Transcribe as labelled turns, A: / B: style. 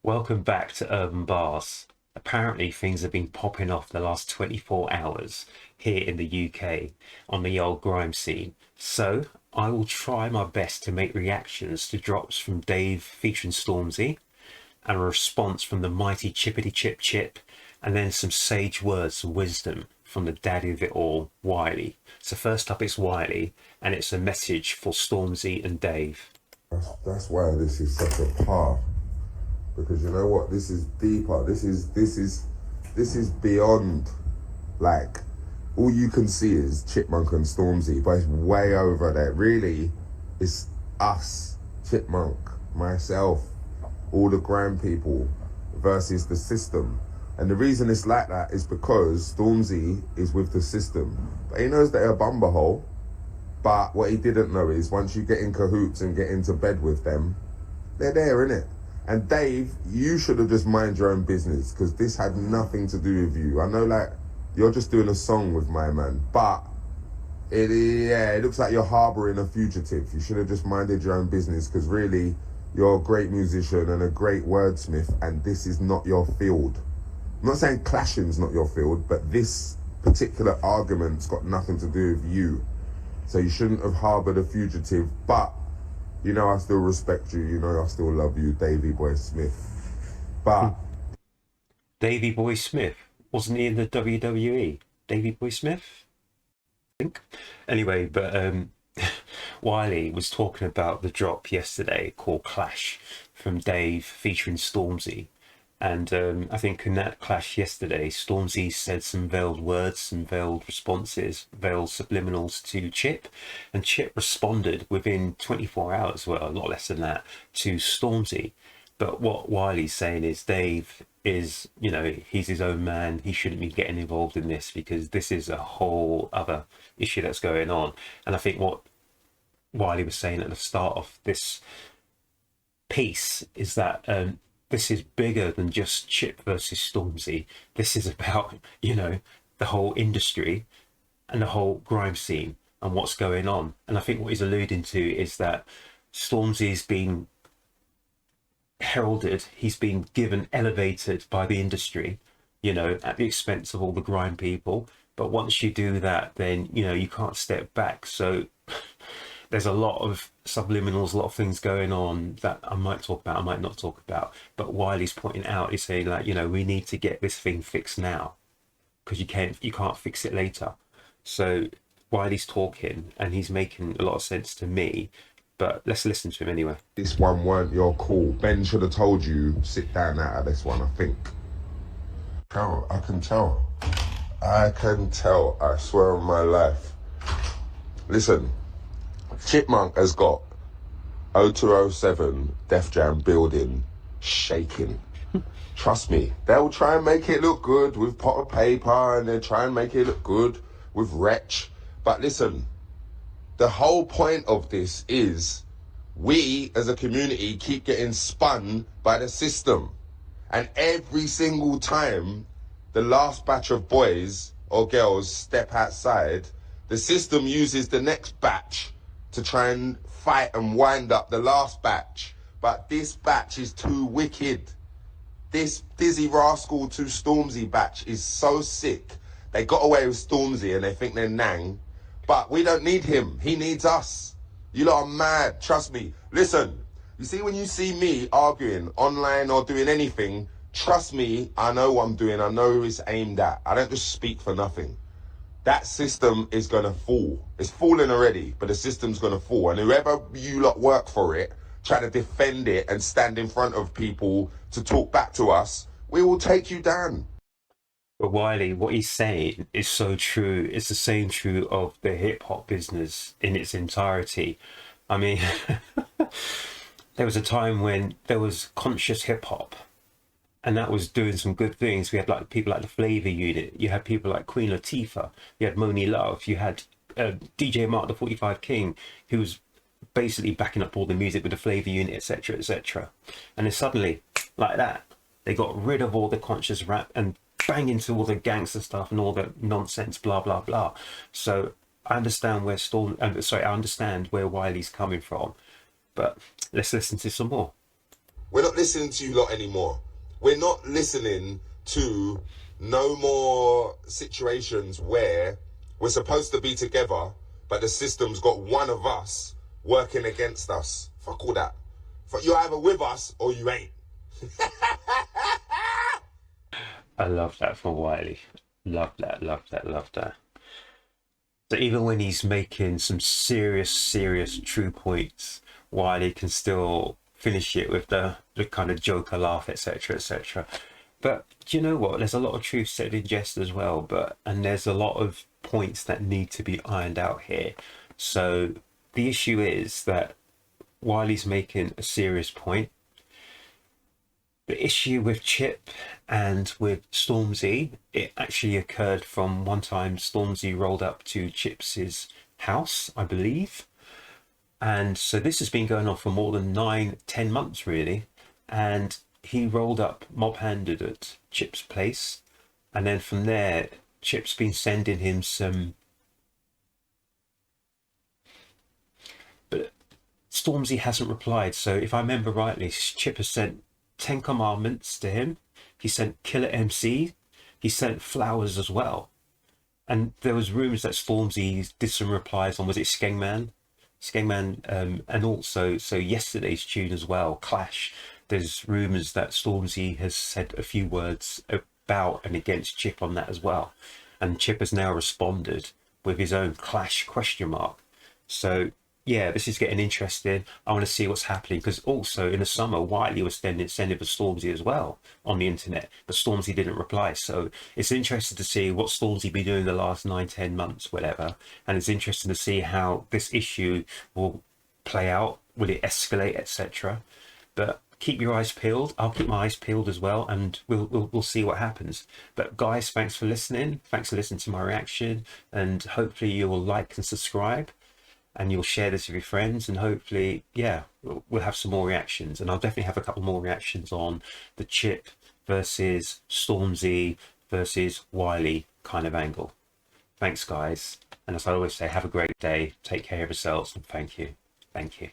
A: Welcome back to Urb'n Barz. Apparently, things have been popping off the last 24 hours here in the UK on the old grime scene. So, I will try my best to make reactions to drops from Dave featuring Stormzy, and a response from the mighty Chippity Chip Chip, and then some sage words of wisdom from the daddy of it all, Wiley. So, first up, it's Wiley, and it's a message for Stormzy and Dave.
B: That's why this is such a par. Because you know what? This is deeper. This is beyond. Like, all you can see is Chipmunk and Stormzy, but it's way over there. Really, it's us, Chipmunk, myself, all the grand people versus the system. And the reason it's like that is because Stormzy is with the system. But he knows they're a bumberhole. But what he didn't know is once you get in cahoots and get into bed with them, they're there, innit? And Dave, you should have just mind your own business because this had nothing to do with you. I know, like, you're just doing a song with my man, but it looks like you're harboring a fugitive. You should have just minded your own business because really, you're a great musician and a great wordsmith, and this is not your field. I'm not saying clashing's not your field, but this particular argument's got nothing to do with you. So you shouldn't have harbored a fugitive, but you know I still respect you. You know I still love you, Davey Boy Smith. But
A: Davey Boy Smith, wasn't he in the WWE? Davey Boy Smith? I think. Anyway, but Wiley was talking about the drop yesterday called Clash from Dave featuring Stormzy. And I think in that clash yesterday, Stormzy said some veiled words, some veiled responses, veiled subliminals to Chip. And Chip responded within 24 hours, well, a lot less than that, to Stormzy. But what Wiley's saying is Dave is, he's his own man. He shouldn't be getting involved in this because this is a whole other issue that's going on. And I think what Wiley was saying at the start of this piece is that this is bigger than just Chip versus Stormzy. This is about, the whole industry and the whole grime scene and what's going on. And I think what he's alluding to is that Stormzy's been heralded, he's been given elevated by the industry, at the expense of all the grime people. But once you do that, then, you can't step back. So there's a lot of subliminals, a lot of things going on that I might talk about, I might not talk about. But Wiley's pointing out, he's saying like, we need to get this thing fixed now because you can't fix it later. So Wiley's talking and he's making a lot of sense to me. But let's listen to him anyway.
B: this one weren't your call. Ben should have told you, sit down out of this one, I think. I can tell. I can tell, I swear on my life. Listen, Chipmunk has got 0207 Def Jam building shaking. Trust me, they'll try and make it look good with pot of paper and they'll try and make it look good with Wretch. But listen, the whole point of this is we as a community keep getting spun by the system. And every single time the last batch of boys or girls step outside, the system uses the next batch to try and fight and wind up the last batch. But this batch is too wicked. This Dizzy Rascal to Stormzy batch is so sick. They got away with Stormzy and they think they're Nang. But we don't need him. He needs us. You lot are mad. Trust me. Listen, you see when you see me arguing online or doing anything, trust me, I know what I'm doing. I know who it's aimed at. I don't just speak for nothing. That system is going to fall. It's fallen already, but the system's going to fall. And whoever you lot work for it, try to defend it and stand in front of people to talk back to us, we will take you down.
A: But Wiley, what he's saying is so true. It's the same true of the hip hop business in its entirety. I mean, there was a time when there was conscious hip hop, and that was doing some good things. We had like people like the Flavor Unit. You had people like Queen Latifah. You had Moni Love. You had DJ Mark the 45 King, who was basically backing up all the music with the Flavor Unit, etc., etc. And then suddenly, like that, they got rid of all the conscious rap and bang into all the gangster stuff and all the nonsense, blah blah blah. So I understand where I understand where Wiley's coming from, but let's listen to some more.
B: We're not listening to you lot anymore. We're not listening to no more situations where we're supposed to be together, but the system's got one of us working against us. Fuck all that. You're either with us or you ain't.
A: I love that from Wiley. Love that, love that, love that. So even when he's making some serious true points, Wiley can still finish it with the kind of joker laugh, etc., etc. But do you know what? There's a lot of truth said in jest as well, and there's a lot of points that need to be ironed out here. So the issue is that Wiley's making a serious point. The issue with Chip and with Stormzy, it actually occurred from one time Stormzy rolled up to Chips's house, I believe. And so this has been going on for more than 9-10 months, really. And he rolled up mob-handed at Chip's place. And then from there, Chip's been sending him some... But Stormzy hasn't replied. So if I remember rightly, Chip has sent 10 commandments to him. He sent Killer MC. He sent flowers as well. And there was rumours that Stormzy did some replies on, was it Skengman? And also, so yesterday's tune as well, Clash. There's rumours that Stormzy has said a few words about and against Chip on that as well. And Chip has now responded with his own Clash question mark. So yeah, this is getting interesting. I want to see what's happening, because also in the summer, Wiley was sending for Stormzy as well on the internet, but Stormzy didn't reply. So it's interesting to see what Stormzy been doing the last 9-10 months, whatever. And it's interesting to see how this issue will play out. Will it escalate, etc.? But keep your eyes peeled. I'll keep my eyes peeled as well, and we'll see what happens. But guys, thanks for listening. Thanks for listening to my reaction, and hopefully you will like and subscribe. And you'll share this with your friends, and hopefully, yeah, we'll have some more reactions. And I'll definitely have a couple more reactions on the Chip versus Stormzy versus Wiley kind of angle. Thanks, guys. And as I always say, have a great day. Take care of yourselves, and thank you. Thank you.